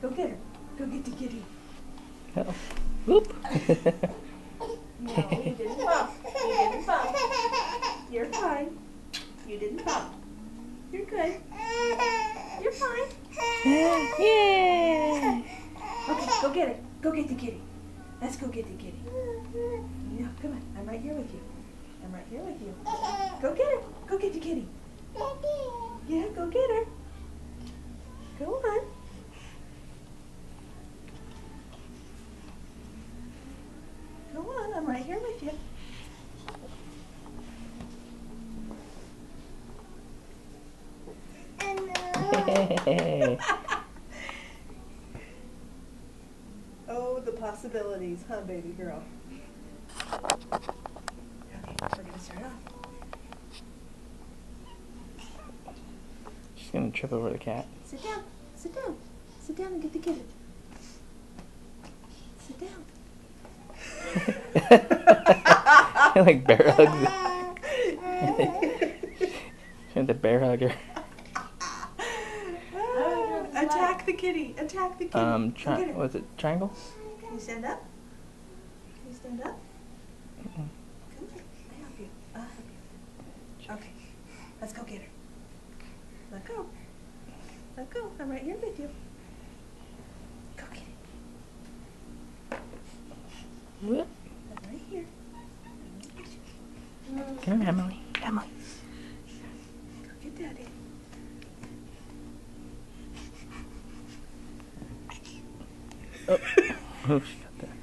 Go get her. Go get the kitty. Uh-oh. Whoop. No, you didn't bump. You didn't bump. You're fine. You didn't bump. You're good. You're fine. Yeah. Okay, go get it. Go get the kitty. Let's go get the kitty. No, come on. I'm right here with you. I'm right here with you. Go get her. Go get the kitty. Yeah, go get her. Go on. Go on. I'm right here with you. Hey. Oh, the possibilities, huh, baby girl? Okay, we're gonna start off. She's gonna trip over the cat. Sit down. Sit down. Sit down and get the kitty. Sit down. Like bear hugs. She had the bear hugger. Attack the kitty. Attack the kitty. Was it triangle? Can you stand up? Can you stand up? Come here. I'll help you. I'll help you. Okay. Let's go get her. Let go. Let go. I'm right here with you. Go get it. Whoop. I'm right here. Come here, Emily. Emily. Go get Daddy. Oh, oh, she got there.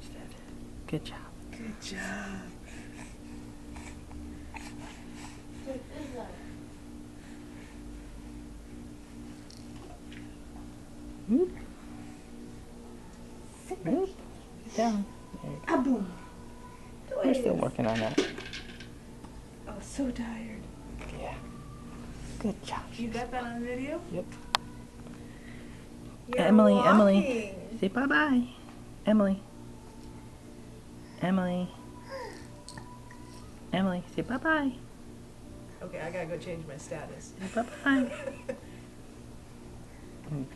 She's dead. Good job. Good job. Whoop. Whoop. Get down. There you go. Kaboom. We're still working on that. Oh, so tired. Yeah. Good job. You got that on video? Yep. You're Emily, walking. Emily. Say bye-bye. Emily. Emily. Emily, say bye-bye. Okay, I gotta go change my status. Say bye-bye.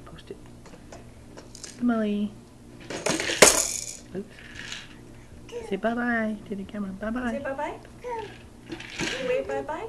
Post it. Emily. Oops. Say bye-bye to the camera. Bye-bye. Say bye-bye. Wave bye-bye.